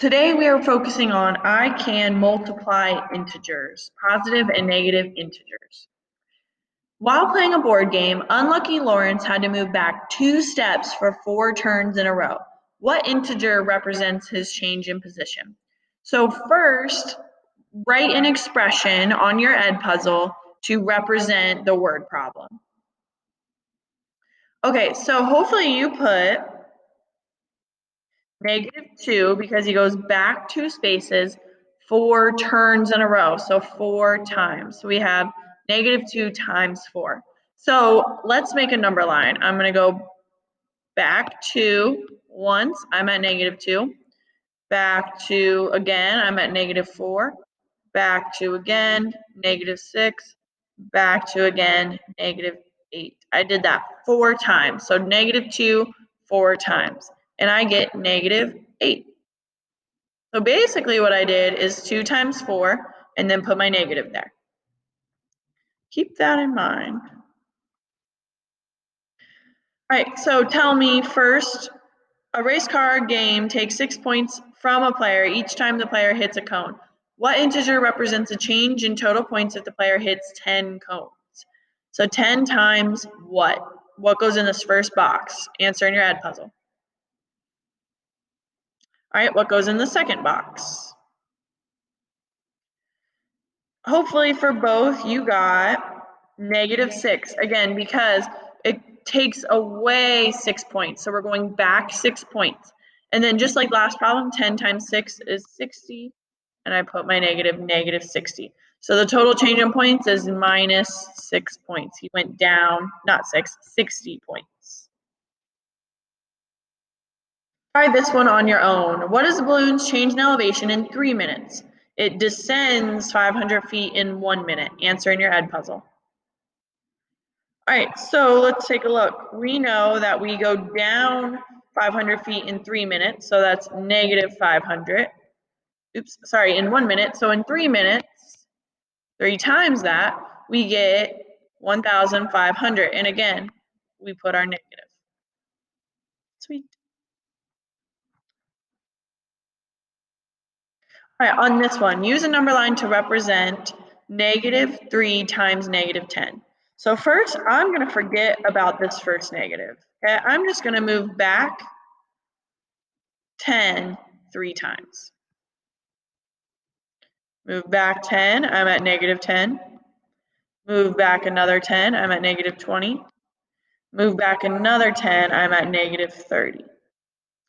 Today we are focusing on I can multiply integers, positive and negative integers. While playing a board game, Unlucky Lawrence had to move back 2 steps for 4 turns in a row. What integer represents his change in position? So first, write an expression on your Edpuzzle to represent the word problem. Okay, so hopefully you put -2 because he goes back 2 spaces 4 turns in a row, so 4 times. So we have -2 times 4. So let's make a number line. I'm going to go back 2 once, I'm at -2. Back 2 again, I'm at -4. Back 2 again, -6. Back 2 again, -8. I did that 4 times. So -2 4 times. And I get -8. So basically what I did is 2 times 4 and then put my negative there. Keep that in mind. All right, so tell me first, a race car game takes 6 points from a player each time the player hits a cone. What integer represents a change in total points if the player hits 10 cones? So 10 times what? What goes in this first box? Answer in your Edpuzzle. All right, what goes in the second box? Hopefully for both you got -6. Again, because it takes away 6 points. So we're going back 6 points. And then just like last problem, 10 times 6 is 60. And I put my -60. So the total change in points is -6 points. He went down, not 6, 60 points. Try this one on your own. What does the balloon's change in elevation in 3 minutes? It descends 500 feet in 1 minute. Answer in your Edpuzzle. All right, so let's take a look. We know that we go down 500 feet in 3 minutes, so that's -500. Oops, sorry, in 1 minute. So in 3 minutes, 3 times that, we get 1,500. And again, we put our negative. Sweet. All right, on this one, use a number line to represent -3 times -10. So first, I'm going to forget about this first negative. Okay, I'm just going to move back 10 3 times. Move back 10, I'm at -10. Move back another 10, I'm at -20. Move back another 10, I'm at -30.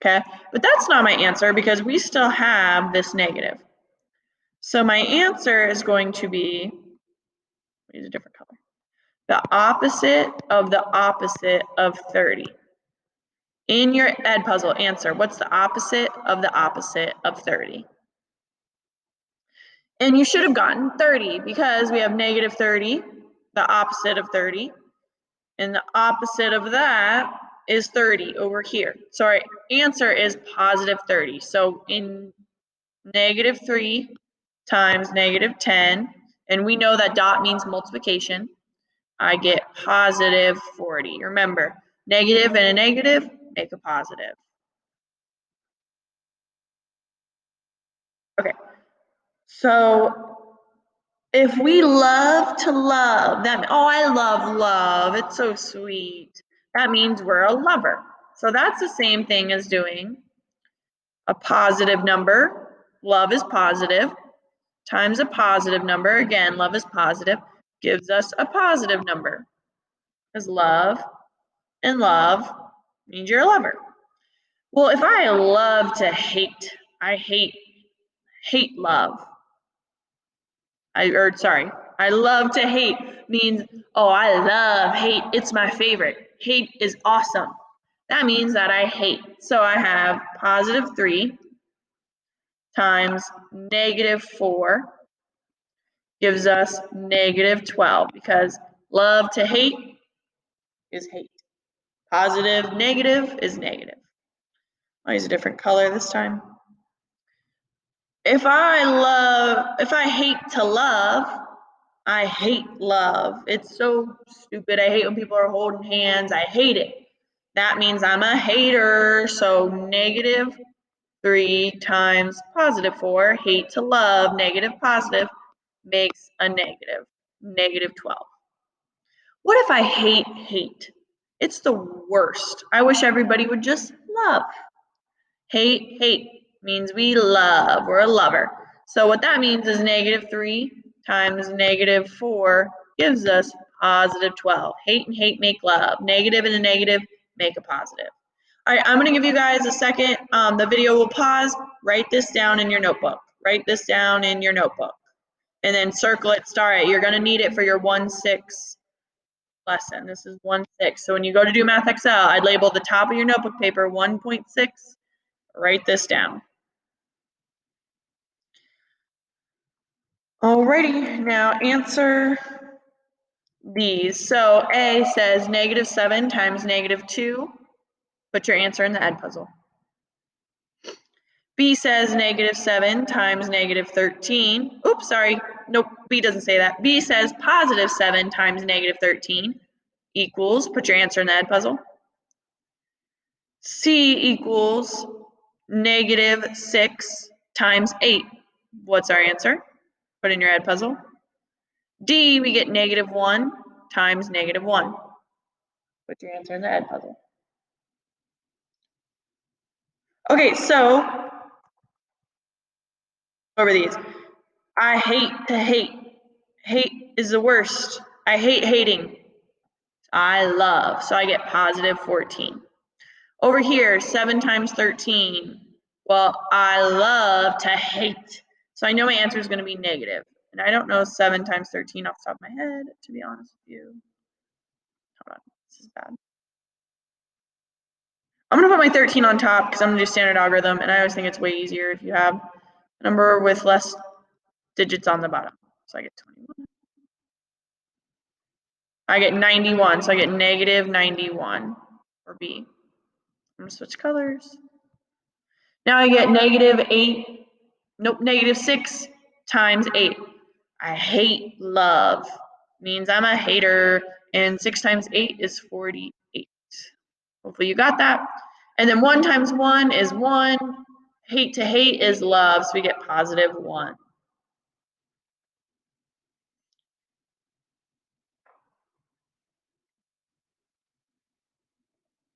Okay, but that's not my answer because we still have this negative. So my answer is going to be, use a different color. The opposite of 30. In your Edpuzzle, answer, what's the opposite of 30? And you should have gotten 30 because we have -30, the opposite of 30. And the opposite of that is 30 over here. So our answer is +30. So in -3 times -10, and we know that dot means multiplication, I get +40. Remember, negative and a negative make a positive. Okay, so if we love to love, that, oh, I love love, it's so sweet. That means we're a lover. So that's the same thing as doing a positive number. Love is positive, times a positive number. Again, love is positive, gives us a positive number. Because love and love means you're a lover. Well, if I love to hate, I hate love. I love to hate means, oh, I love hate. It's my favorite. Hate is awesome. That means that I hate. So I have +3 times -4 gives us -12 because love to hate is hate. Positive, negative is negative. I'll use a different color this time. If I hate to love, I hate love. It's so stupid. I hate when people are holding hands. I hate it. That means I'm a hater. So 3 times positive 4, hate to love, negative positive, makes a negative, negative 12. What if I hate? It's the worst. I wish everybody would just love. Hate means we love, we're a lover. So what that means is negative 3 times negative 4 gives us positive 12. Hate and hate make love. Negative and a negative make a positive. All right, I'm going to give you guys a second. The video will pause. Write this down in your notebook. Write this down in your notebook. And then circle it, star it. You're going to need it for your 1-6 lesson. This is 1-6. So when you go to do Math Excel, I'd label the top of your notebook paper 1.6. Write this down. Alrighty, now answer these. So A says negative 7 times negative 2. Put your answer in the Edpuzzle. B says negative 7 times negative 13. Oops, sorry. Nope, B doesn't say that. B says positive 7 times negative 13 equals, put your answer in the Edpuzzle. C equals negative 6 times 8. What's our answer? Put in your Edpuzzle. D, we get negative 1 times negative 1. Put your answer in the Edpuzzle. Okay, so over these. I hate to hate. Hate is the worst. I hate hating. I love. So I get positive 14. Over here, 7 times 13. Well, I love to hate. So I know my answer is going to be negative. And I don't know 7 times 13 off the top of my head, to be honest with you. Hold on, this is bad. I'm going to put my 13 on top because I'm going to do standard algorithm, and I always think it's way easier if you have a number with less digits on the bottom. So I get 21. I get 91, so I get negative 91 for B. I'm going to switch colors. Now I get negative 8, nope, negative 6 times 8. I hate love, means I'm a hater, and 6 times 8 is 48. Hopefully you got that. And then 1 times 1 is 1. Hate to hate is love, so we get positive 1.